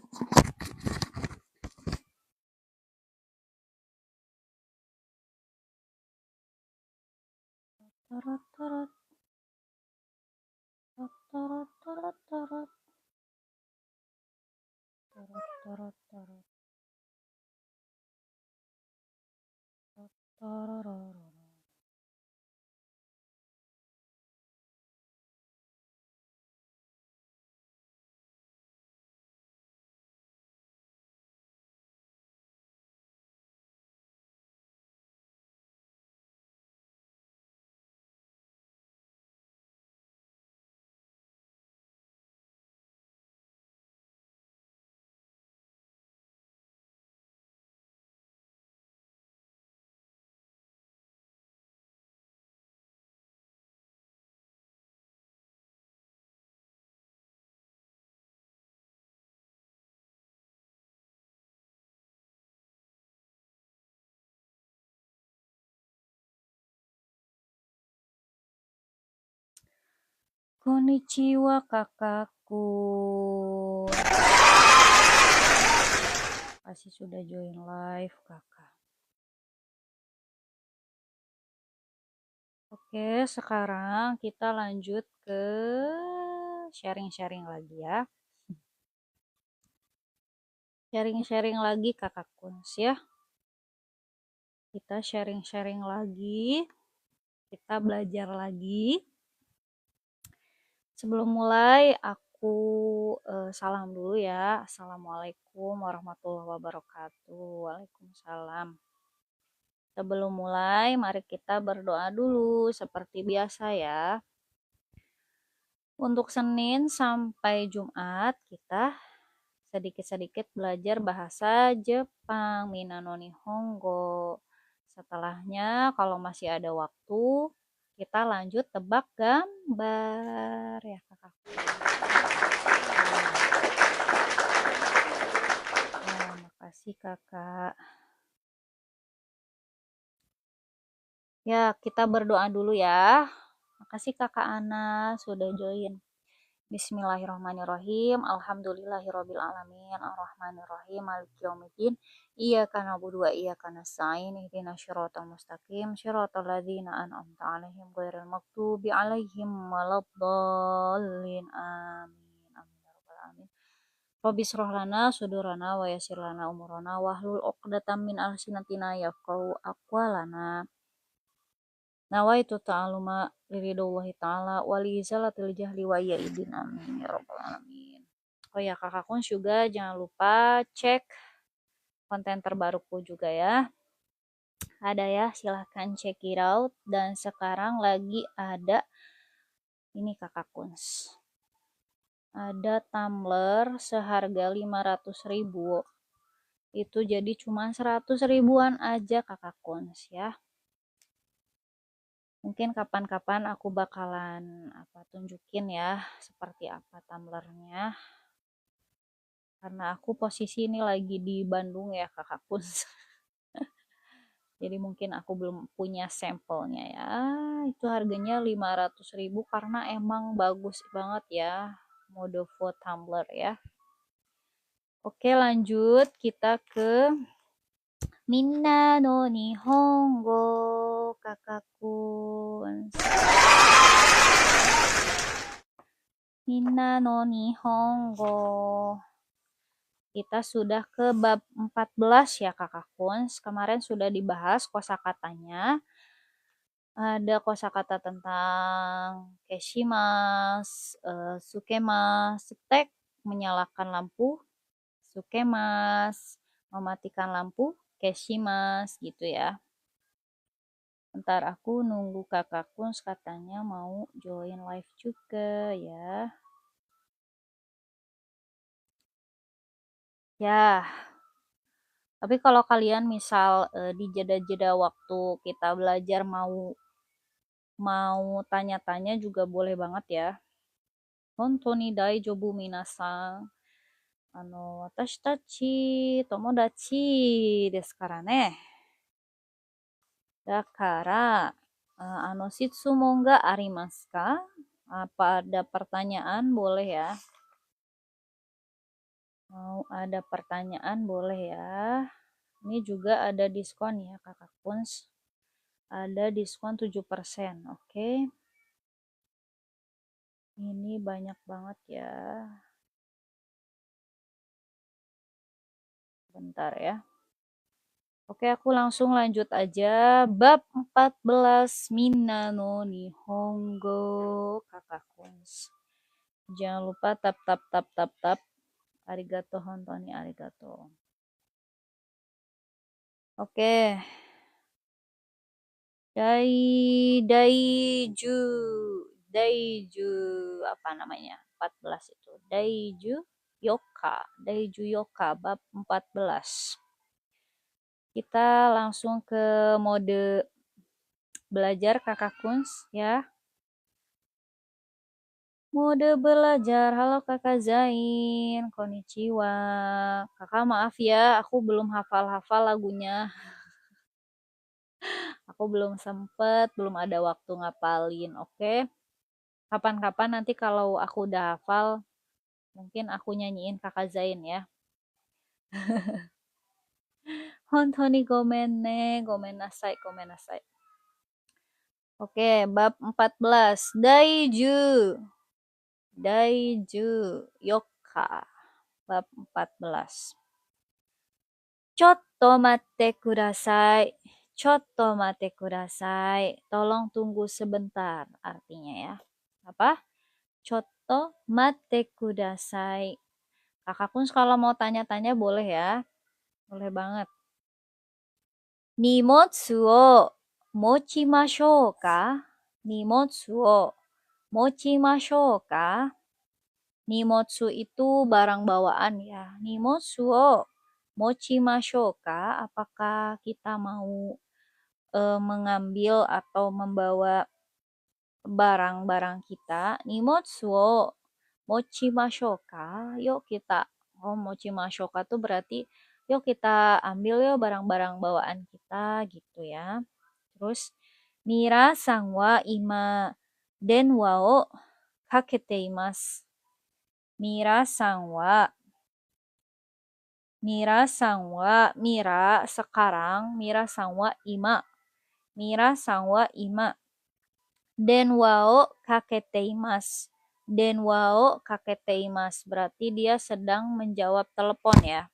Tarot, tarot, tarot, tarot, tarot, tarot, tarot, tarot, tarot. Konnichiwa kakakku. Kasih sudah join live kakak. Oke, sekarang kita lanjut ke sharing-sharing lagi ya. Sharing-sharing lagi kakak Kuns ya. Kita sharing-sharing lagi. Kita belajar lagi. Sebelum mulai aku salam dulu ya. Assalamualaikum warahmatullahi wabarakatuh. Waalaikumsalam. Sebelum mulai, mari kita berdoa dulu seperti biasa ya. Untuk Senin sampai Jumat kita sedikit-sedikit belajar bahasa Jepang, Minano Nihongo. Setelahnya kalau masih ada waktu, kita lanjut tebak gambar ya kakak. Nah, makasih kakak. Ya, kita berdoa dulu ya. Makasih kakak Ana sudah join. Bismillahirrahmanirrahim. Alhamdulillahirabbil alamin. Arrahmanirrahim. Maliki yaumiddin. Iyyaka na'budu wa iyyaka nasta'in. Ihdinas shiratal mustaqim. Shiratal ladzina an'amta 'alaihim ghairil maghdubi 'alaihim waladdallin. Amin. Amin ya rabbal alamin. Rabbi shrah lana sudurana wa yassir lana umurana wahlul 'uqdatam min alsinatina yafqahu aqwalana. Nawaitu ta'aluma liridallahi ta'ala walizalatil jahli wa iyaidin amin ya rabbal alamin. Oh ya kakak Kuns juga jangan lupa cek konten terbaruku juga ya. Ada ya, silahkan check it out. Dan sekarang lagi ada ini kakak Kuns. Ada tumbler seharga 500.000. Itu jadi cuma 100 ribuan aja kakak Kuns ya. Mungkin kapan-kapan aku bakalan tunjukin ya seperti apa tumblernya. Karena aku posisi ini lagi di Bandung ya kakak Kuns. Jadi mungkin aku belum punya sampelnya ya. Itu harganya 500.000 karena emang bagus banget ya mode food tumbler ya. Oke, lanjut kita ke Minna no Nihongo kakak Kuns. Minna no Nihongo. Kita sudah ke bab 14 ya kakak Kuns. Kemarin sudah dibahas kosakatanya. Ada kosakata tentang keshimas, sukemas, setek, menyalakan lampu, sukemas, mematikan lampu, keshimas gitu ya. Ntar aku nunggu kakak Kuns katanya mau join live juga ya. Ya, tapi kalau kalian misal di jeda-jeda waktu kita belajar mau tanya-tanya juga boleh banget ya. Hontoni daijoubu minasan. Watashi tachi tomodachi desu kara ne. Dakara, shitsumon ga arimasu ka? Apa ada pertanyaan boleh ya. Mau ada pertanyaan boleh ya. Ini juga ada diskon ya Kakak Kuns. Ada diskon 7%. Oke. Ini banyak banget ya. Bentar ya. Oke, aku langsung lanjut aja. Bab 14 Minna no Nihongo Kakak Kuns. Jangan lupa tap. Arigato hontoni arigato. Oke. Daiju apa namanya? 14 itu. Daiju yoka bab 14. Kita langsung ke mode belajar Kakak Kuns ya. Mode belajar. Halo Kakak Zain, konnichiwa. Kakak maaf ya, aku belum hafal-hafal lagunya. Aku belum sempet, belum ada waktu ngapalin, oke? Kapan-kapan nanti kalau aku udah hafal, mungkin aku nyanyiin Kakak Zain ya. Hontoni gomen ne, gomen nasai. Oke, bab 14. Daiju yoka. Bab 14. Chotto matte kudasai. Chotto matte kudasai. Tolong tunggu sebentar artinya ya. Apa? Chotto matte kudasai. Kakak pun kalau mau tanya-tanya boleh ya. Boleh banget. Nimotsu o mochimashou ka? Nimotsu o mochimashou ka? Nimotsu itu barang bawaan ya. Nimotsu o mochimashou ka? Apakah kita mau mengambil atau membawa barang-barang kita? Nimotsu o mochimashou ka? Yuk kita. Oh, mochimashou ka tuh berarti yuk kita ambil yuk barang-barang bawaan kita gitu ya. Terus Mira-san wa ima denwa o kakete imasu. Mira-san wa Mira sekarang, Mira-san wa ima. Mira-san wa ima denwa o kakete imasu. Denwa o kakete imasu berarti dia sedang menjawab telepon ya.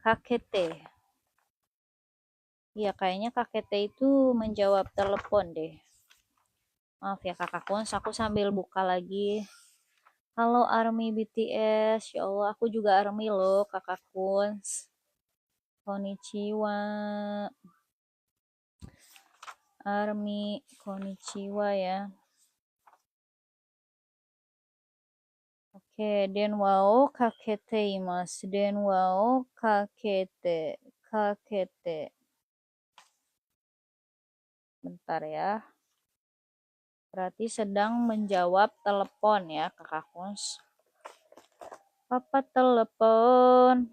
Kakete. Iya, kayaknya kakete itu menjawab telepon deh. Maaf ya Kakak Kuns, aku sambil buka lagi. Halo ARMY BTS, ya Allah aku juga ARMY loh Kakak Kuns. Konnichiwa. ARMY, konnichiwa ya. Oke, denwa o kakete imasu. Denwa o kakete. Bentar ya. Berarti sedang menjawab telepon ya Kakak Kuns. Papa telepon.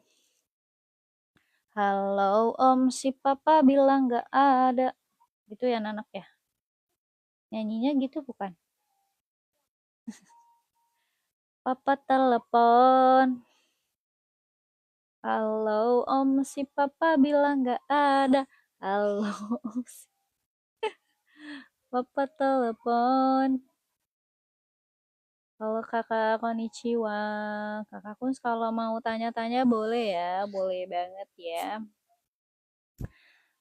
Halo Om, si Papa bilang gak ada. Gitu ya anak ya. Nyanyinya gitu bukan? Papa telepon. Halo Om, si Papa bilang gak ada. Halo Om, Papa telepon. Halo Kakak, konnichiwa. Kakak Kuns kalau mau tanya-tanya boleh ya, boleh banget ya.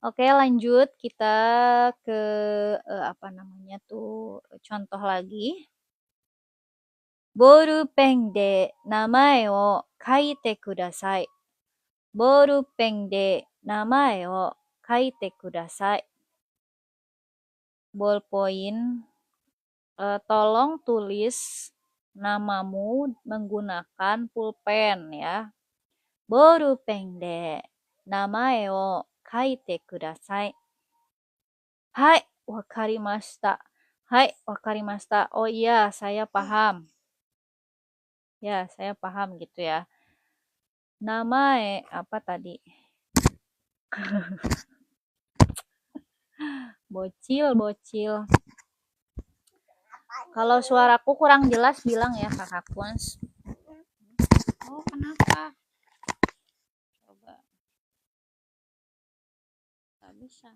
Oke, lanjut kita ke apa namanya tuh contoh lagi. Bolpen de namae o kaite kudasai. Bolpen de namae o kaite kudasai. Ballpoint, tolong tulis namamu menggunakan pulpen ya. Bolpen de namae o kaite kudasai. Hai, wakarimashita. Hai, wakarimashita. Oh iya, saya paham. Ya, saya paham gitu ya. Namae apa tadi? Bocil. Kalau suaraku kurang jelas bilang ya Kakak Kuns. Oh, kenapa? Coba. Gak bisa.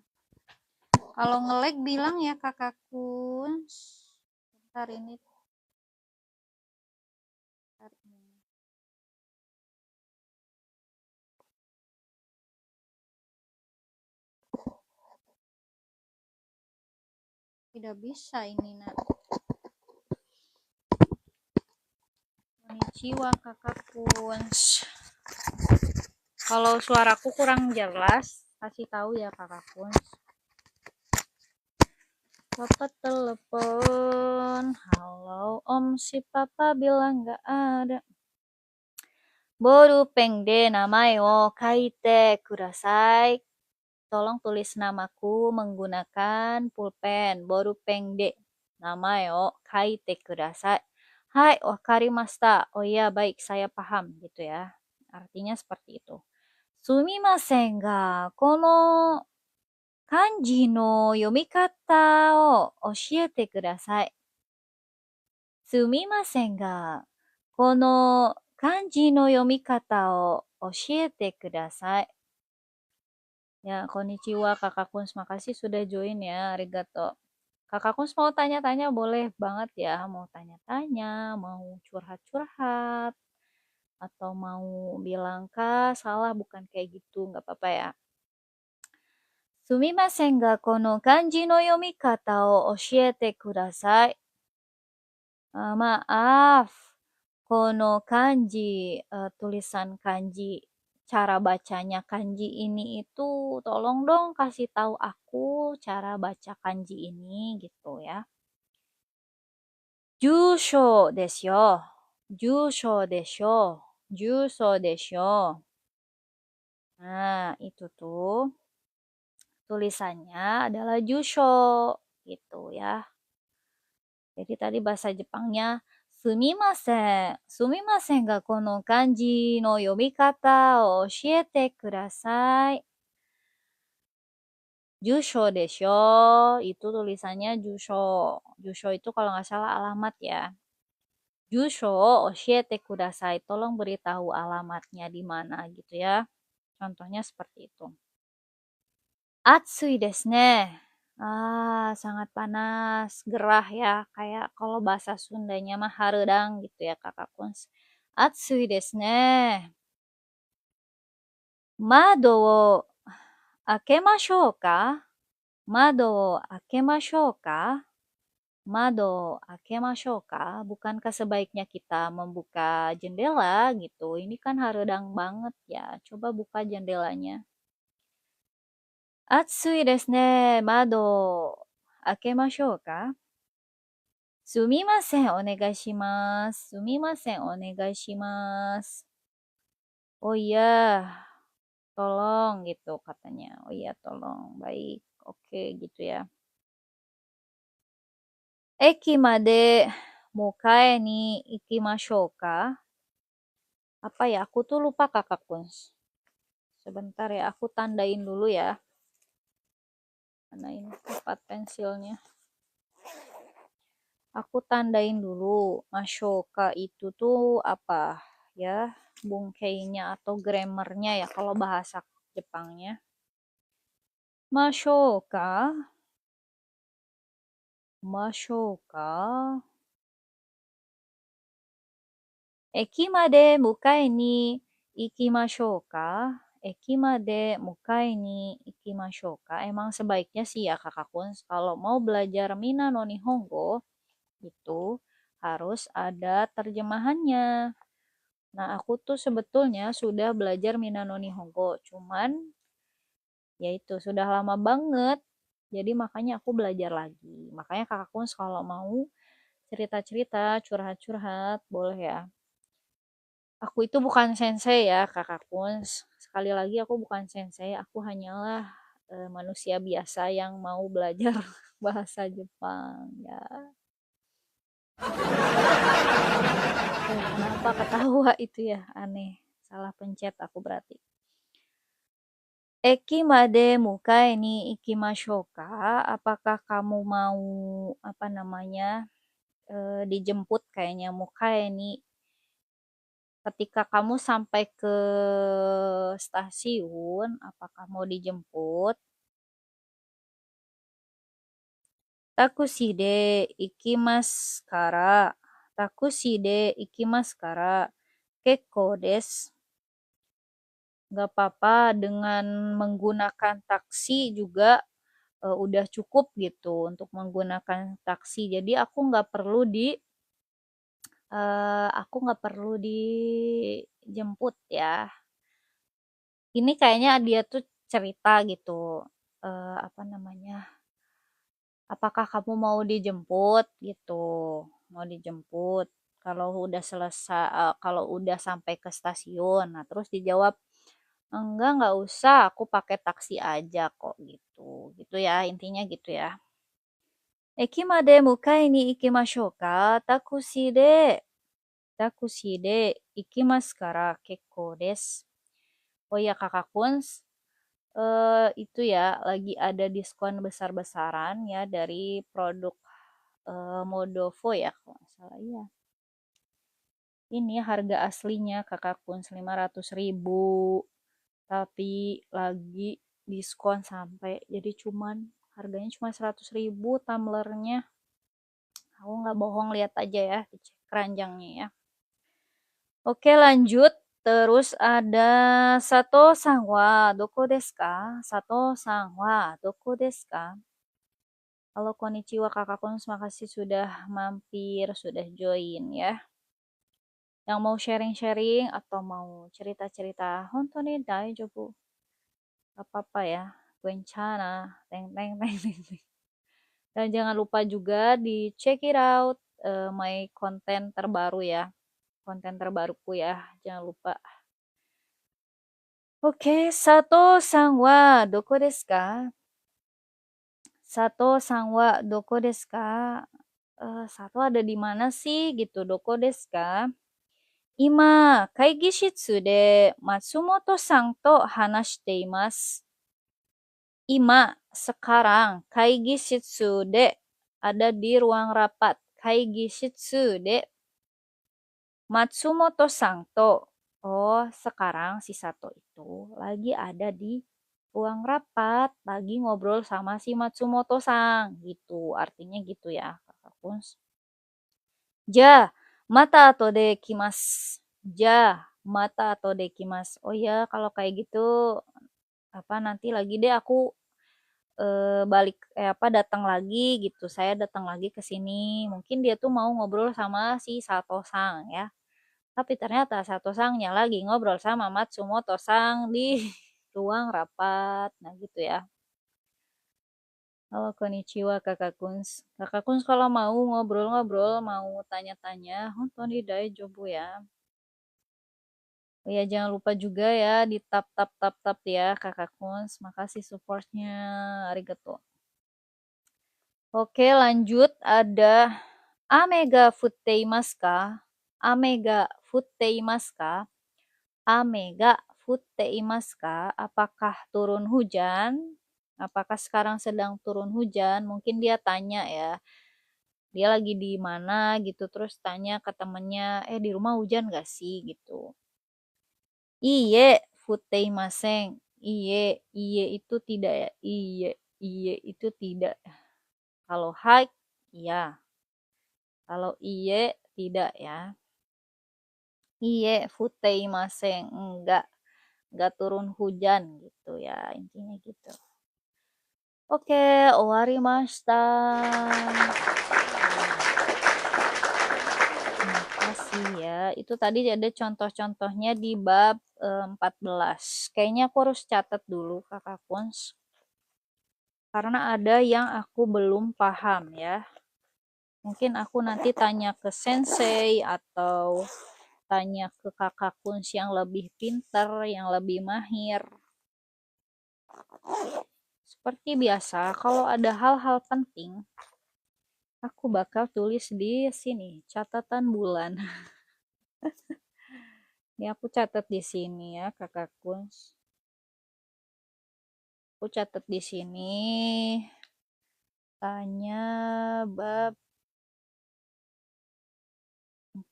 Kalau nge-lag bilang ya Kakak Kuns. Bentar ini. Tidak bisa ini, Nak. Konnichiwa Kakak Kuns. Kalau suaraku kurang jelas, kasih tahu ya Kakak Kuns. Papa telepon. Halo Om, si Papa bilang nggak ada. Bolpen de namae wo kaite kudasai. Tolong tulis namaku menggunakan pulpen. Bolpen de namae wo kaite kudasai. Hai, wakarimashita. Oh iya, baik, saya paham gitu ya. Artinya seperti itu. Sumimasen ga, kono kanji no yomikata o oshiete kudasai. Sumimasen ga, kono kanji no yomikata o oshiete kudasai. Ya, konnichiwa Kakak Kuns, makasih sudah join ya, arigato. Kakak Kuns mau tanya-tanya boleh banget ya, mau tanya-tanya, mau curhat-curhat, atau mau bilang kak salah bukan kayak gitu, nggak apa-apa ya. Sumimasen ga kono kanji no yomikata o oshiete kudasai. Maaf, kono kanji, tulisan kanji, cara bacanya kanji ini itu tolong dong kasih tahu aku cara baca kanji ini gitu ya. Jusho desu yo. Jusho desu. Jusho desu. Nah, itu tuh tulisannya adalah jusho gitu ya. Jadi tadi bahasa Jepangnya sumimasen. Sumimasen ga kono kanji no yomikata o oshiete kudasai. Jusho desho. Itu tulisannya jusho. Jusho itu kalau nggak salah alamat ya. Jusho oshiete kudasai. Tolong beritahu alamatnya di mana gitu ya. Contohnya seperti itu. Atsui desu ne. Sangat panas, gerah ya, kayak kalau bahasa Sundanya mah hareudang gitu ya Kakak Kuns. Atsui desu ne. Mado wo akemashou ka? Mado wo akemashou ka? Mado akemashou ka? Bukankah sebaiknya kita membuka jendela gitu? Ini kan hareudang banget ya. Coba buka jendelanya. Atsui desu ne. Mado akemashou ka? Sumimasen, onegaishimasu. Sumimasen, onegaishimasu. Oh iya, tolong gitu katanya. Oh iya, tolong. Baik, oke gitu ya. Eki made mukae ni ikimashou ka? Apa ya? Aku tuh lupa Kakak Kuns. Sebentar ya, aku tandain dulu ya. Mana ini tempat pensilnya? Aku tandain dulu. Mashoka itu tuh apa ya? Bungkainya atau grammarnya ya kalau bahasa Jepangnya. Mashoka. Mashoka. Eki made mukae ni ikimashou ka? Eki made mukae ni ikimashou ka? Emang sebaiknya sih ya Kakak Kuns kalau mau belajar Mina no Nihongo itu harus ada terjemahannya. Nah, aku tuh sebetulnya sudah belajar Mina no Nihongo, cuman ya itu sudah lama banget. Jadi makanya aku belajar lagi. Makanya Kakak Kuns kalau mau cerita-cerita, curhat-curhat, boleh ya. Aku itu bukan sensei ya, Kakak Kuns. Sekali lagi aku bukan sensei, aku hanyalah manusia biasa yang mau belajar bahasa Jepang ya. Kenapa ketawa itu ya? Aneh. Salah pencet aku berarti. Eki made mukae ni ikimashou ka? Apakah kamu mau apa namanya dijemput kayaknya mukae ni Ketika kamu sampai ke stasiun, apakah mau dijemput? Takushi de ikimasu kara. Takushi de ikimasu kara. Kekko desu. Gak apa-apa dengan menggunakan taksi juga udah cukup gitu untuk menggunakan taksi. Jadi aku nggak perlu dijemput ya. Ini kayaknya dia tuh cerita gitu. Apa namanya? Apakah kamu mau dijemput gitu? Mau dijemput. Kalau udah sampai ke stasiun. Nah, terus dijawab, enggak usah, aku pakai taksi aja kok gitu. Gitu ya, intinya gitu ya. Eki made mukai ni ikimashou ka? Takushi de ikimasu kara kekko desu. Oh ya Kakak Kuns, itu ya lagi ada diskon besar-besaran ya dari produk Modovo ya kalau nggak salah ya. Ini harga aslinya Kakak Kuns 500.000, tapi lagi diskon sampai jadi harganya cuma 100.000 tumblernya. Aku nggak bohong, lihat aja ya, dicek keranjangnya ya. Oke lanjut. Terus ada Sato sang wa doko desu ka? Sato sang wa doko desu ka? Halo konnichiwa Kakak Kuns, makasih sudah mampir, sudah join ya. Yang mau sharing-sharing atau mau cerita-cerita, hontou ni daijoubu. Gak apa-apa ya. Bencana, teng teng teng teng teng. Dan jangan lupa juga di check it out my konten terbaru ya. Konten terbaruku ya, jangan lupa. Oke, Sato sang wa doko desu ka? Sato sang wa doko desu ka? Sato ada di mana sih gitu, doko desu ka? Ima, kaigi shitsu de Matsumoto sang to hanashite imasu. Ima, sekarang, kaigi shitsu de ada di ruang rapat. Kaigi shitsu de Matsumoto sang to. Oh, sekarang si Sato itu lagi ada di ruang rapat, lagi ngobrol sama si Matsumoto sang. Gitu, artinya gitu ya, Kakak Kuns. Ja, mata atau de kimas. Ja, mata atau de kimas. Oh ya, kalau kayak gitu nanti lagi deh aku datang lagi gitu. Saya datang lagi ke sini. Mungkin dia tuh mau ngobrol sama si Sato sang ya. Tapi ternyata Sato sangnya lagi ngobrol sama Matsumoto sang di ruang rapat. Nah, gitu ya. Halo konnichiwa Kakak Kuns. Kakak Kuns kalau mau ngobrol-ngobrol, mau tanya-tanya, hontou ni daijoubu ya. Oh ya, jangan lupa juga ya di tap ya Kakak Kuns. Makasih supportnya. Arigato. Oke, lanjut ada Amega futteimasu ka? Amega futteimasu ka? Amega futteimasu ka? Apakah turun hujan? Apakah sekarang sedang turun hujan? Mungkin dia tanya ya. Dia lagi di mana gitu, terus tanya ke temennya, di rumah hujan gak sih gitu. Iye futteimasen. Iye itu tidak ya. Iye itu tidak. Kalau hai, iya. Kalau iye, tidak ya. Iye futteimasen. Enggak turun hujan gitu ya. Intinya gitu. Oke, owarimashita. Terima kasih ya. Itu tadi ada contoh-contohnya di bab 14. Kayaknya aku harus catat dulu Kakak Kuns. Karena ada yang aku belum paham ya. Mungkin aku nanti tanya ke sensei atau tanya ke Kakak Kuns yang lebih pintar, yang lebih mahir. Seperti biasa, kalau ada hal-hal penting, aku bakal tulis di sini, catatan bulan. Ini aku catat di sini ya, Kakak Kuns. Aku catat di sini. Tanya bab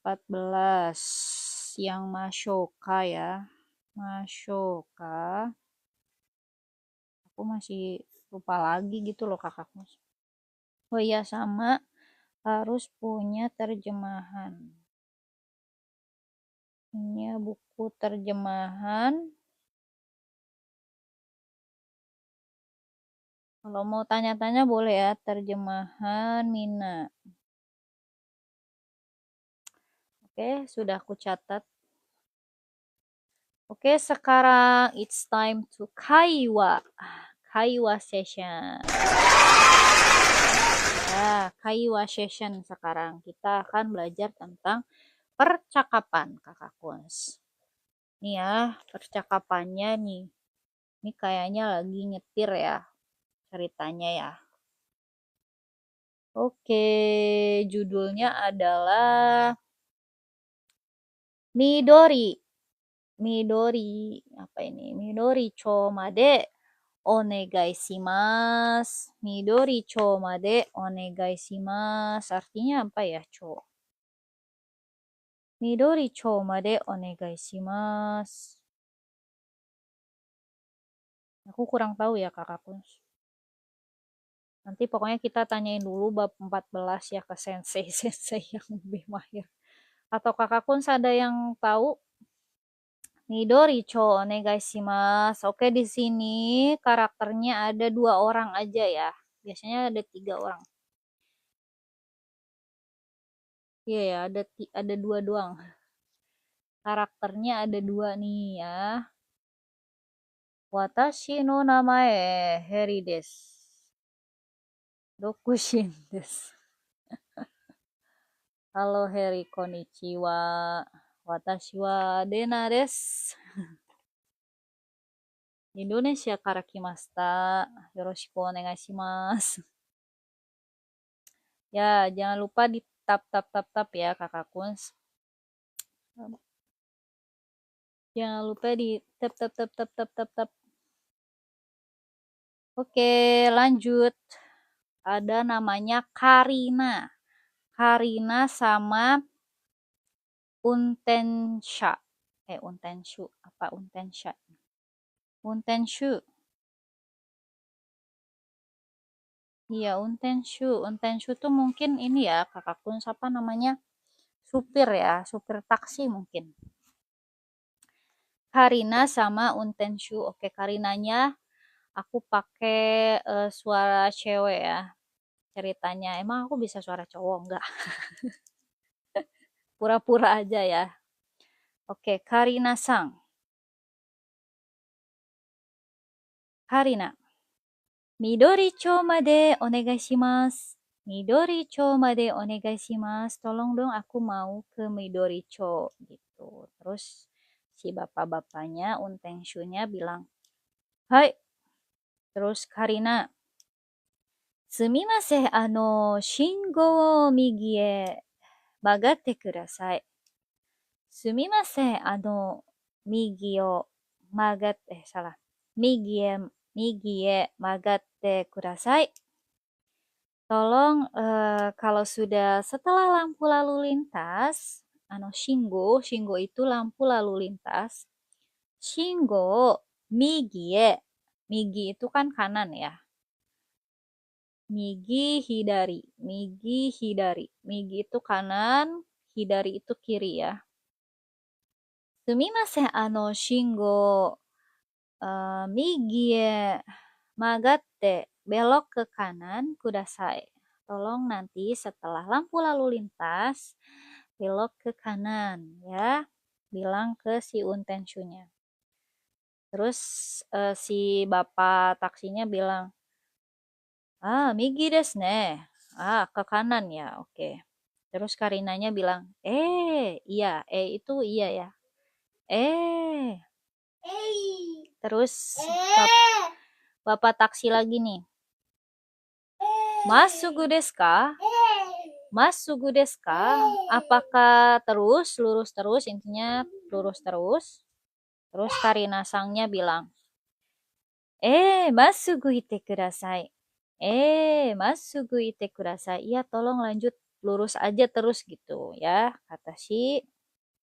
14. yang Mashoka ya. Mashoka. Aku masih lupa lagi gitu loh kakakku. Oh iya, sama harus punya terjemahan. Punya buku terjemahan. Kalau mau tanya-tanya boleh ya, terjemahan Mina. Oke, sudah aku catat. Oke, sekarang it's time to kaiwa. Kaiwa session. Ya, kaiwa session sekarang. Kita akan belajar tentang percakapan, Kakak Kuns. Nih ya, percakapannya nih. Ini kayaknya lagi nyetir ya, ceritanya ya. Oke, judulnya adalah Midori. Midori, apa ini? Midori cho made onegai shimasu. Midori cho made onegai shimasu. Artinya apa ya, cho? Midori cho made onegai shimasu. Aku kurang tahu ya kakakku. Nanti pokoknya kita tanyain dulu bab 14 ya ke sensei-sensei yang lebih mahir. Atau kakak Kuns ada yang tahu? Midori cho onegai shimasu. Oke, di sini karakternya ada 2 orang aja ya. Biasanya ada 3 orang. Iya ya, ada 2 doang. Karakternya ada 2 nih ya. Watashi no namae Heri desu. Dokushin desu. Halo Heri, konnichiwa. Watashi wa Dena desu. Indonesia kara kimashita. Yoroshiku onegai shimasu. Ya, jangan lupa di tap ya kakak Kuns. Jangan lupa di tap. Oke, lanjut. Ada namanya Karina. Karina sama Untensha. Untenshu. Apa Untensha? Untenshu. Iya, Untenshu. Untenshu tuh mungkin ini ya, kakak Kuns, apa namanya? Supir ya, supir taksi mungkin. Karina sama Untenshu. Oke, Karinanya aku pakai suara cewek ya. Ceritanya. Emang aku bisa suara cowok? Enggak. Pura-pura aja ya. Oke, Karina-sang. Karina. Midori cho made onegai shimasu. Midori cho made onegai shimasu. Tolong dong, aku mau ke Midori cho gitu. Terus si bapak-bapaknya Untenshu-nya bilang, "Hai." Terus Karina, "Sumimasen, shingo wo migi e magatte kudasai." Sumimasen, migi o magatte, salah. Migi e magatte kudasai. Tolong kalau sudah setelah lampu lalu lintas, shingo itu lampu lalu lintas. Shingo migi e. Migi itu kan kanan ya. Migi hidari. Migi itu kanan, hidari itu kiri ya. Sumimasen, shingo migi e magatte, belok ke kanan kudasai. Tolong nanti setelah lampu lalu lintas belok ke kanan ya. Bilang ke si Untenshu-nya. Terus si bapak taksinya bilang, migi desu ne. Ke kanan ya. Oke. Terus Karinanya bilang, iya, itu iya ya. Terus bapak taksi lagi nih. Masugu desu ka? Masugu desu ka? Apakah terus, lurus terus, intinya lurus terus. Terus Karina sangnya bilang, masugu ite kudasai. Masugu ite kudasai. Iya, tolong lanjut lurus aja terus gitu ya, kata si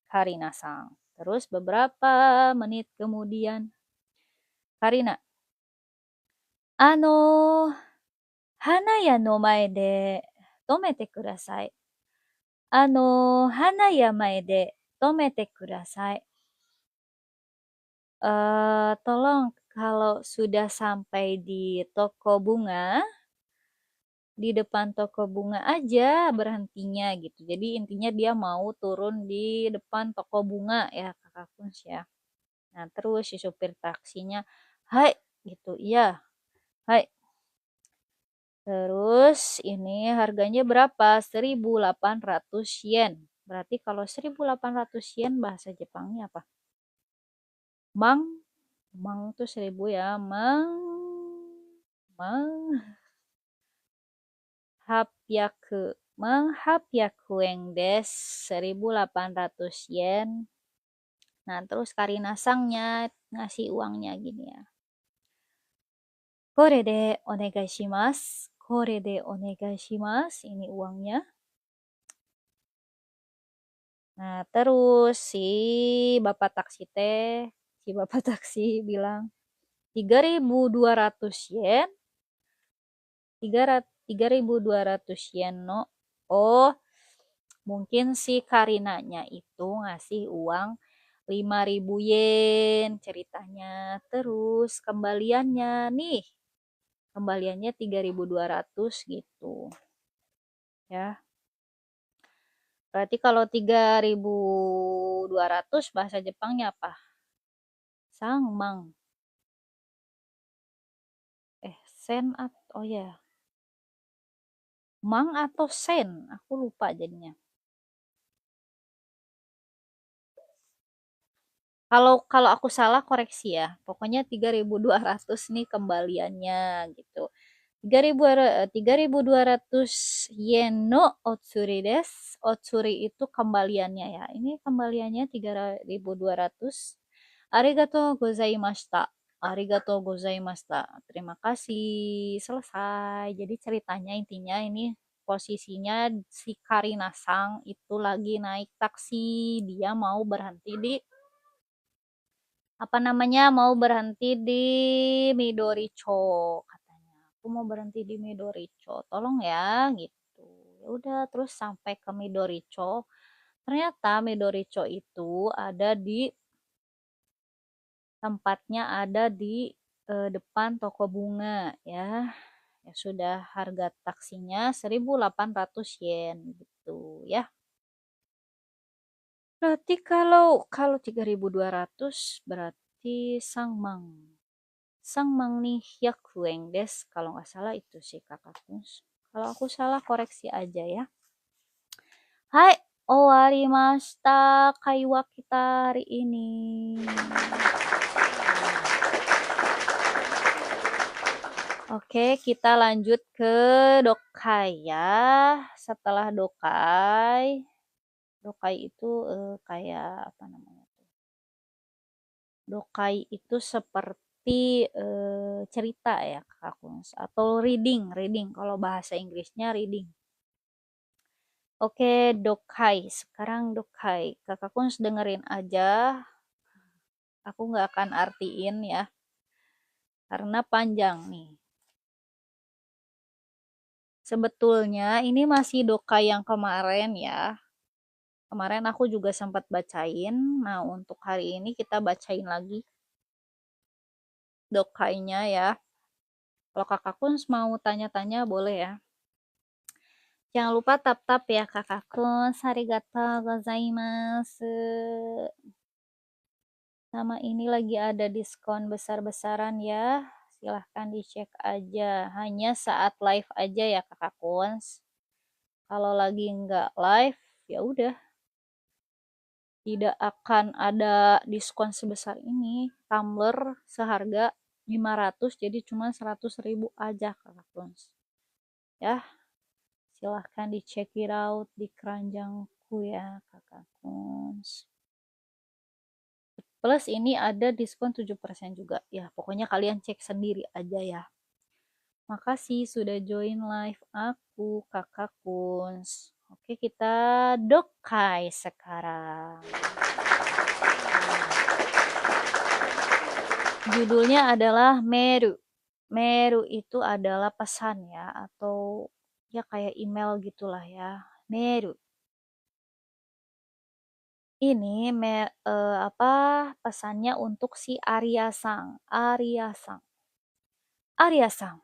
Karina-sang. Terus beberapa menit kemudian, Karina, hanaya no mae de tomete kudasai. Hanaya mae de tomete kudasai. Tolong kalau sudah sampai di toko bunga, di depan toko bunga aja berhentinya gitu. Jadi intinya dia mau turun di depan toko bunga ya Kakak Kunz ya. Nah terus si supir taksinya, hai gitu, iya, hai. Terus ini harganya berapa? 1.800 yen. Berarti kalau 1.800 yen bahasa Jepangnya apa? Mang, mang tuh 1.000 ya, mang, hapyaku, mang hapyaku yen des, 1.800 yen. Nah terus Karina sangnya ngasih uangnya gini ya. Kore de onegai shimasu, kore de onegai shimasu, ini uangnya. Nah, terus bapak taksi si bapak taksi bilang 3.200 yen, 3.200 yen no. Oh, mungkin si Karinanya itu ngasih uang 5.000 yen ceritanya. Terus kembaliannya nih, kembaliannya 3.200 gitu. Ya. Berarti kalau 3.200 bahasa Jepangnya apa? Sangmang. Sen atau oh ya. Mang atau sen? Aku lupa jadinya. Kalau aku salah koreksi ya. Pokoknya 3.200 nih kembaliannya gitu. 3.200 yen no otsuri desu. Otsuri itu kembaliannya ya. Ini kembaliannya 3.200. Arigatou gozaimashita. Arigatou gozaimashita. Terima kasih. Selesai. Jadi ceritanya intinya ini posisinya si Karina Sang itu lagi naik taksi. Dia mau berhenti di mau berhenti di Midoricho katanya. Aku mau berhenti di Midoricho. Tolong ya gitu. Ya udah terus sampai ke Midoricho. Ternyata Midoricho itu ada di tempatnya ada di depan toko bunga ya. Ya sudah harga taksinya 1.800 yen gitu ya. Berarti kalau 3.200 berarti Sangmang. Sangmang nih yakueng des. Kalau nggak salah itu sih Kakak Kunz. Kalau aku salah koreksi aja ya. Hai, owarimashita kaiwa kita hari ini. Oke, kita lanjut ke dokai ya. Setelah dokai itu kayak apa namanya tuh? Dokai itu seperti cerita ya Kak Kunz atau reading. Kalau bahasa Inggrisnya reading. Oke, dokai. Sekarang dokai. Kakak Kunz dengerin aja. Aku nggak akan artiin ya. Karena panjang nih. Sebetulnya ini masih dokai yang kemarin ya. Kemarin aku juga sempat bacain. Nah, untuk hari ini kita bacain lagi dokainya ya. Kalau Kakak Kunz mau tanya-tanya boleh ya. Jangan lupa tap-tap ya Kakak Kunz. Arigatou gozaimasu. Sama ini lagi ada diskon besar-besaran ya. Silahkan dicek aja. Hanya saat live aja ya Kakak Kunz. Kalau lagi nggak live, ya udah. Tidak akan ada diskon sebesar ini. Tumbler seharga 500 jadi cuma 100.000 aja Kakak Kunz. Ya. Silahkan dicek it out di keranjangku ya Kakak Kunz. Plus ini ada diskon 7% juga. Ya, pokoknya kalian cek sendiri aja ya. Makasih sudah join live aku, Kakak Kunz. Oke, kita dokai sekarang. Judulnya adalah Meru. Meru itu adalah pesan ya, atau ya kayak email gitulah ya. Meru. Ini pesannya untuk si Arya-sang. Arya-sang. Arya-sang.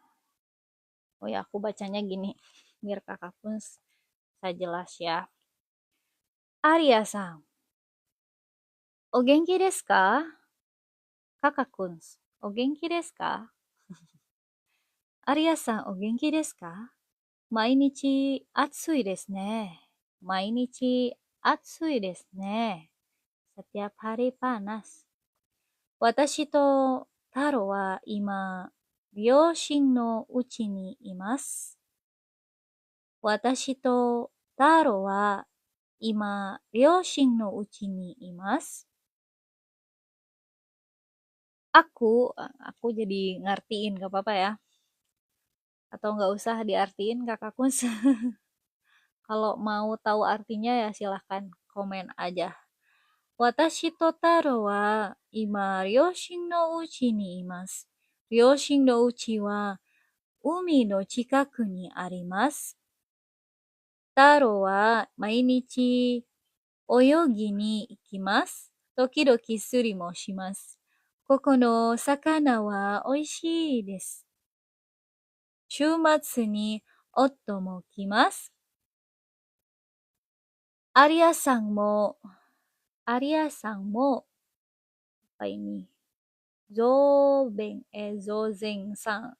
Oh ya, aku bacanya gini biar kakak pun bisa jelas ya. Arya-sang. O genki desu ka? Kakak kun. O genki desu ka? Arya-san, o genki desu ka? Mainichi atsui desu ne. Mainichi atsui desu ne. Setiap hari panas. Watashi to Taro wa ima ryoshin no uchi ni imasu. Watashi to Taro wa ima ryoshin no uchi ni imasu. Aku jadi ngertiin, gak apa-apa ya. Atau nggak usah diartiin kakakku. Kalau mau tahu artinya ya silahkan komen aja. Watashi to Taro wa ima ryoshin no uchi ni imasu. Ryoshin no uchi wa umi no chikaku ni arimasu. Taro wa mainichi oyogi ni ikimasu. Tokidoki suri mo shimasu. Koko no sakana wa oishii desu. Shumatsu ni otto mo kimasu. Arya-san mo apa ini? Zozen-san.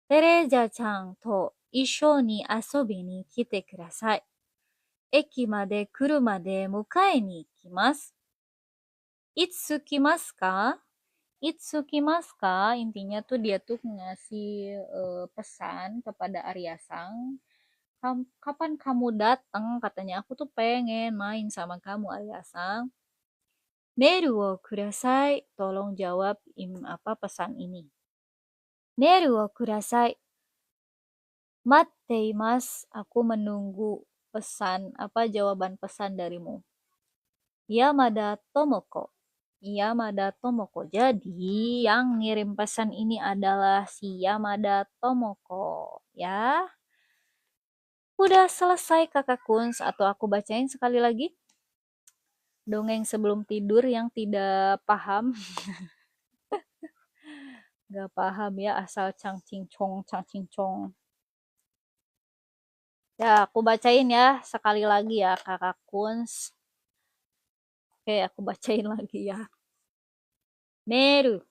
Tereza-chan to issho ni asobi ni kite kudasai. Eki made kuruma de mukae ni ikimasu. Itsu kimasu ka? Itsu kimasu ka? Intinya tuh dia tuh ngasih pesan kepada Arya-san. Kapan kamu datang? Katanya aku tuh pengen main sama kamu Arya-san. Meru wo kudasai. Tolong jawab pesan ini. Meru wo kudasai. Matte imasu. Aku menunggu jawaban pesan darimu. Yamada Tomoko. Yamada Tomoko. Jadi yang ngirim pesan ini adalah si Yamada Tomoko. Ya. Udah selesai kakak Kuns, atau aku bacain sekali lagi. Dongeng sebelum tidur yang tidak paham. Gak paham ya, asal cang-cincong. Ya, aku bacain ya sekali lagi ya kakak Kuns. Oke, aku bacain lagi ya. Meru.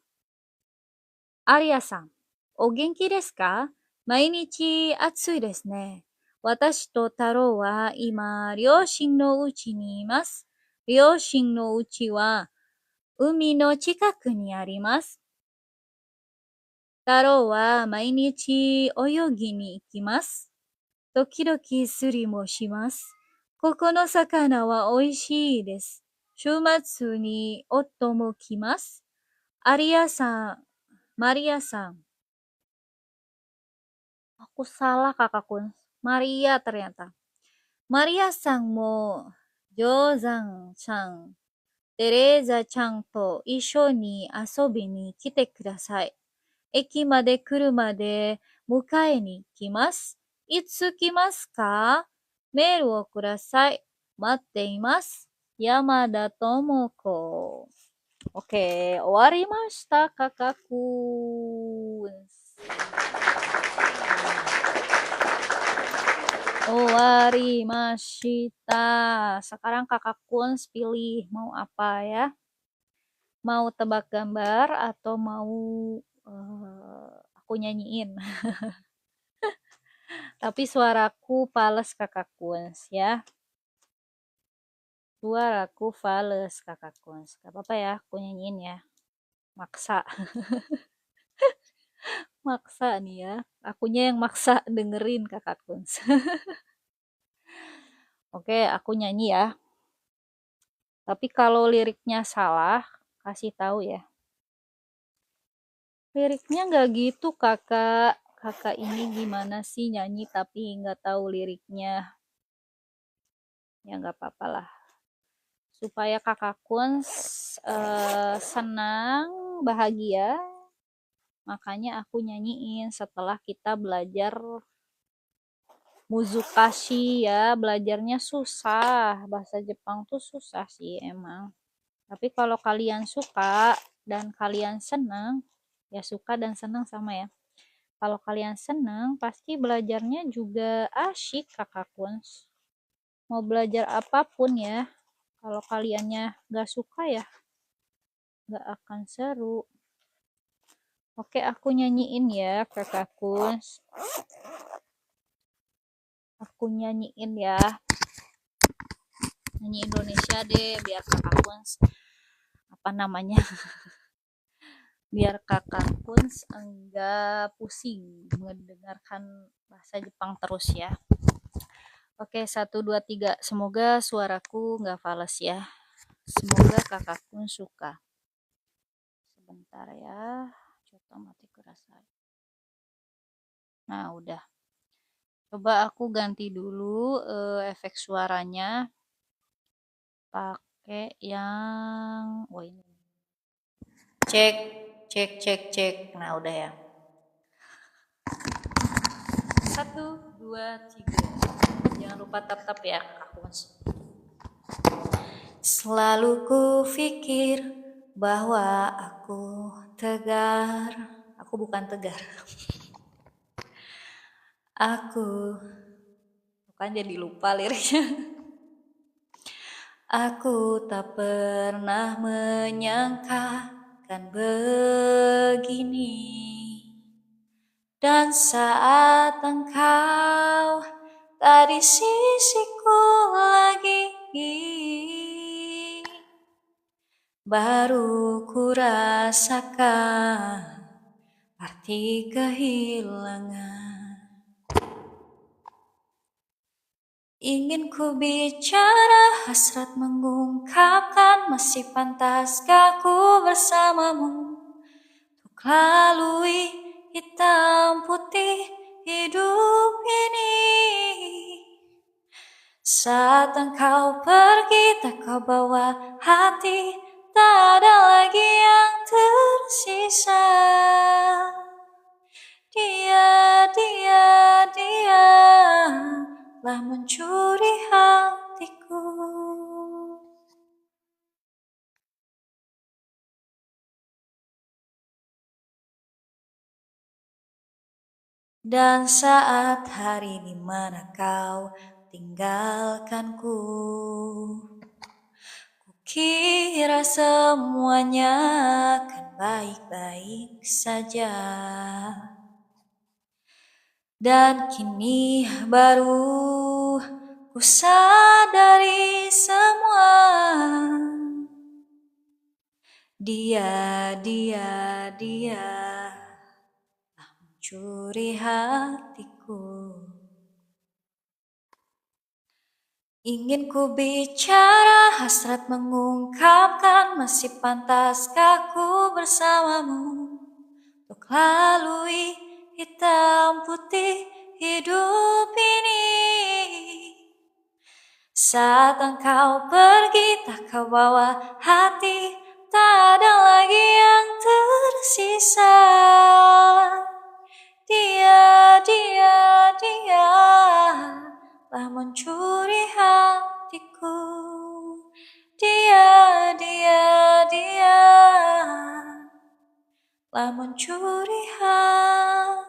Arya-san, o genki desu ka? Mainichi atsui desu ne. Watashi to Taro wa ima ryoshin no uchi ni imasu. Ryoshin no uchi wa umi no chikaku ni arimasu. Taro wa mainichi oyogi ni ikimasu. Tokidoki suri mo shimasu. Koko no sakana wa oishii desu. Shumatsu ni otto mo kimasu. Arya-san, Maria-san. Aku salah kakak Kun. Maria ternyata. Maria-san mo Jozan-chan, Tereza-chan to issho ni asobi ni kite kudasai. Eki made kuruma de mukae ni ikimasu. Itsu kimasu ka? Meru wo kudasai. Matte imasu. Yamada Tomoko. Oke, owarimashita kakakku. Owarimashita. Sekarang kakak Kuns pilih mau apa ya? Mau tebak gambar atau mau aku nyanyiin? Tapi suaraku fales kakak Kuns ya. Suaraku fales kakak Kuns. Gak apa-apa ya, aku nyanyiin ya. Maksa. Maksa nih ya. Akunya yang maksa dengerin kakak Kuns. Oke, aku nyanyi ya. Tapi kalau liriknya salah, kasih tahu ya. Liriknya nggak gitu kakak. kakak ini gimana sih nyanyi tapi nggak tahu liriknya. Ya nggak apa-apa lah. Supaya kakak Kuns senang, bahagia, makanya aku nyanyiin setelah kita belajar Muzukashi ya. Belajarnya susah, bahasa Jepang tuh susah sih emang. Tapi kalau kalian suka dan kalian senang, ya suka dan senang sama ya. Kalau kalian senang, pasti belajarnya juga asyik kakak Kuns. Mau belajar apapun ya, kalau kaliannya gak suka ya gak akan seru. Oke, aku nyanyiin ya kakak Kuns. Aku nyanyiin ya. Nyanyi Indonesia deh biar kakak Kuns apa namanya biar kakak Kuns enggak pusing mendengarkan bahasa Jepang terus ya. Oke, 1, 2, 3. Semoga suaraku nggak fals ya. Semoga kakak Kuns suka. Sebentar ya. Coba mati kerasa. Nah, udah. Coba aku ganti dulu efek suaranya. Pakai yang ini. Cek, cek, cek, cek. Nah, udah ya. 1, 2, 3. Jangan lupa tap-tap ya, Kak Kuns. Selalu kupikir bahwa aku tegar. Aku bukan tegar. Aku bukan jadi lupa liriknya. Aku tak pernah menyangka kan begini. Dan saat engkau tak di sisiku lagi, baru ku rasakan arti kehilangan. Ingin ku bicara, hasrat mengungkapkan, masih pantaskah ku bersamamu untuk lalui hitam putih hidup ini. Saat engkau pergi, tak kau bawa hati, tak ada lagi yang tersisa. Dia telah mencuri hatiku. Dan saat hari dimana kau tinggalkanku, kukira semuanya akan baik-baik saja. Dan kini baru ku sadari semua. Dia mencuri hatiku. Ingin ku bicara, hasrat mengungkapkan, masih pantaskah ku bersamamu untuk lalui hitam putih hidup ini. Saat engkau pergi, tak kau bawa hati, tak ada lagi yang tersisa. Dia telah mencuri hatiku. Dia telah mencuri hatiku.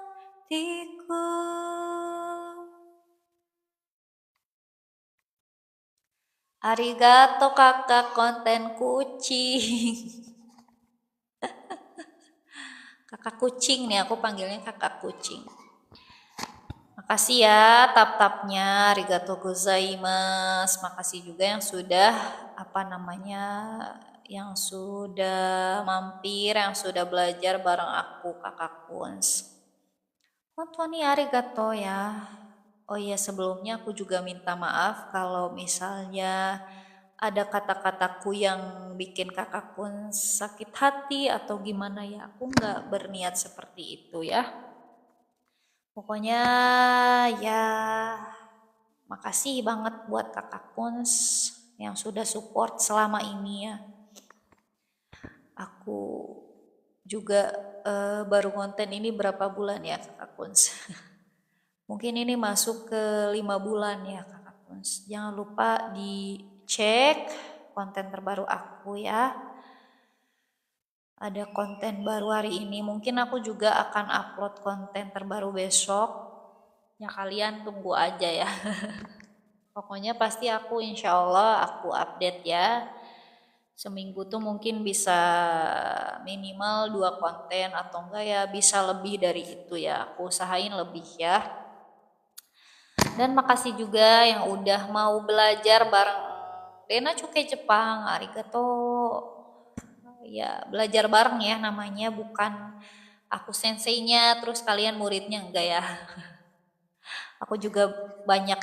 Arigato kakak konten kucing. Kakak kucing nih, aku panggilnya kakak kucing. Makasih ya tap-tapnya, arigato gozaimasu. Makasih juga yang sudah yang sudah mampir, yang sudah belajar bareng aku kakak Kuns. Hontou arigato ya. Oh iya, sebelumnya aku juga minta maaf kalau misalnya ada kata-kataku yang bikin kakak Kuns sakit hati atau gimana ya. Aku nggak berniat seperti itu ya. Pokoknya ya makasih banget buat Kakak Kuns yang sudah support selama ini ya. Aku juga baru konten ini berapa bulan ya Kakak Kuns. Mungkin ini masuk ke 5 bulan ya Kakak Kuns. Jangan lupa dicek konten terbaru aku ya. Ada konten baru hari ini. Mungkin aku juga akan upload konten terbaru besok. Ya kalian tunggu aja ya. Pokoknya pasti aku insya Allah aku update ya. Seminggu tuh mungkin bisa minimal 2 konten atau enggak ya bisa lebih dari itu ya. Aku usahain lebih ya. Dan makasih juga yang udah mau belajar bareng Dena Cukai Jepang, arigato. Ya, belajar bareng ya namanya, bukan aku senseinya terus kalian muridnya enggak ya. Aku juga banyak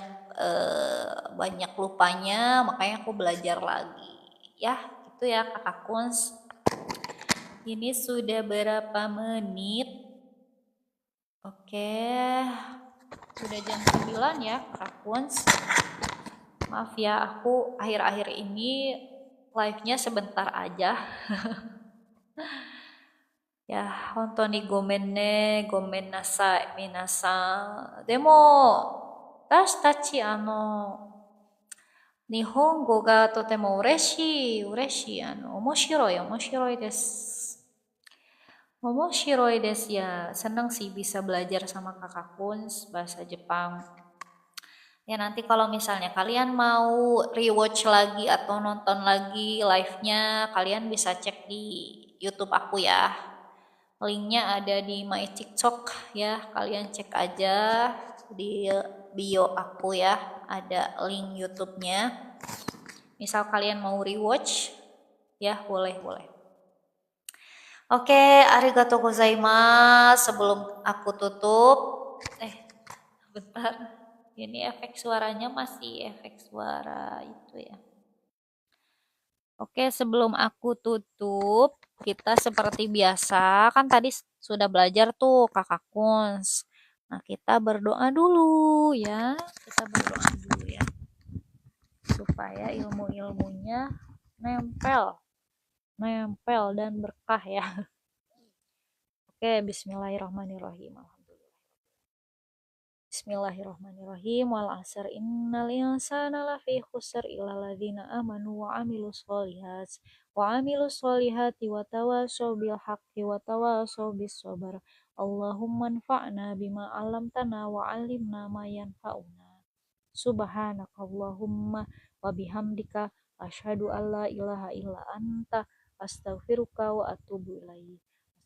banyak lupanya, makanya aku belajar lagi. Ya, gitu ya Kakak Kuns. Ini sudah berapa menit? Oke. Sudah jam 9 ya Kakak Kuns. Maaf ya, aku akhir-akhir ini live-nya sebentar aja. Ya, hontoni gomen ne, gomen nasai, minasan. Demo, tashi tachi nihongo ga totemo ureshii, ureshii, omoshiroi, omoshiroi desu. Omoshiroi desu ya, seneng sih bisa belajar sama Kakak Kuns bahasa Jepang. Ya nanti kalau misalnya kalian mau rewatch lagi atau nonton lagi live-nya, kalian bisa cek di YouTube aku ya. Linknya ada di my TikTok ya, kalian cek aja di bio aku ya, ada link YouTube-nya. Misal kalian mau rewatch, ya boleh. Oke, arigatou gozaimasu. Sebelum aku tutup, bentar. Ini efek suaranya masih efek suara itu ya. Oke, sebelum aku tutup, kita seperti biasa, kan tadi sudah belajar tuh Kakak Kuns. Nah, kita berdoa dulu ya. Kita berdoa dulu ya. Supaya ilmu-ilmunya nempel dan berkah ya. Oke, bismillahirrahmanirrahim. Bismillahirrahmanirrahim. Wal asr innal insana lafi khusr illa ladzina amanu wa amilus solihati wa tawasau bil haqqi wa tawasau bis sabr. Allahumma anfa'na bima 'allamtana wa 'allimna ma yanfa'una. Subhanakallahumma wa bihamdika asyhadu an la ilaha illa anta astaghfiruka wa atubu ilaik.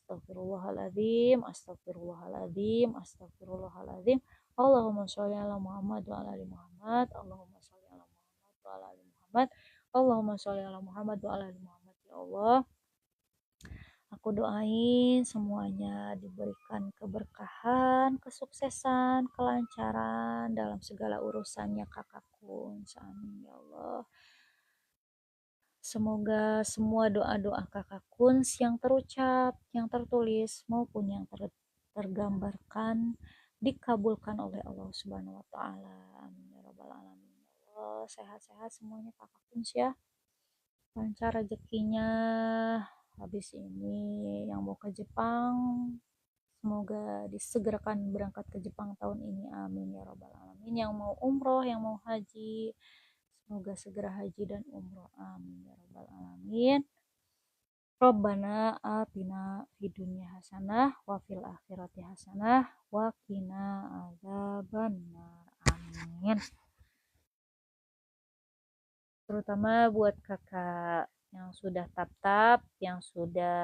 Astagfirullahaladzim, astagfirullahaladzim, astagfirullahaladzim. Allahumma sholli ala Muhammad wa ala ali Muhammad. Allahumma sholli ala Muhammad wa ala ali Muhammad. Allahumma sholli ala Muhammad wa ala ali Muhammad. Ya Allah, aku doain semuanya diberikan keberkahan, kesuksesan, kelancaran dalam segala urusannya Kakakku. Amin ya Allah. Semoga semua doa-doa Kakak Kuns yang terucap, yang tertulis maupun yang tergambarkan dikabulkan oleh Allah Subhanahu wa taala. Amin ya rabbal alamin. Allah, sehat-sehat semuanya Kakak Kuns ya. Lancar rezekinya. Habis ini yang mau ke Jepang semoga disegerakan berangkat ke Jepang tahun ini. Amin ya rabbal alamin. Yang mau umroh, yang mau haji, semoga segera haji dan umroh. Amin ya rabbal alamin. Rabbana atina fid dunya hasanah wa fil akhirati hasanah wa qina adzabannar. Amin. Terutama buat kakak yang sudah tap-tap, yang sudah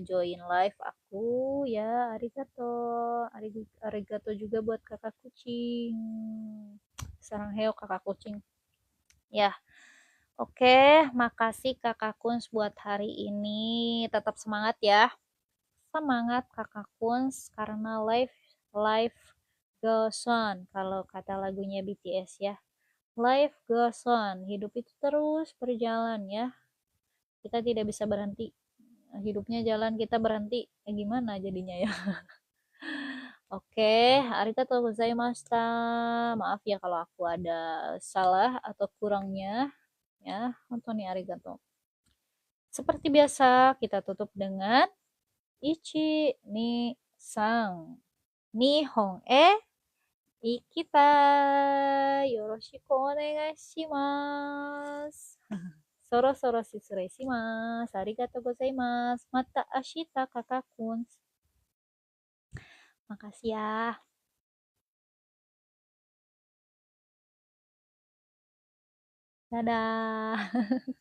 join live aku ya, arigato juga buat kakak kucing. Sarang heo kakak kucing. Ya. Oke, makasih Kakak Kuns buat hari ini. Tetap semangat ya. Semangat Kakak Kuns karena life goes on. Kalau kata lagunya BTS ya. Life goes on. Hidup itu terus berjalan ya. Kita tidak bisa berhenti. Hidupnya jalan kita berhenti. Gimana jadinya ya? Oke, arigatou gozaimashita. Maaf ya kalau aku ada salah atau kurangnya ya. Hontou ni arigatou. Seperti biasa, kita tutup dengan ichi ni sang. Nihon ikitai. Yoroshiku onegai shimasu. Soro-soro shitsurei shimasu. Arigatou gozaimasu. Mata ashita, kakak-kun. Makasih ya. Dadah.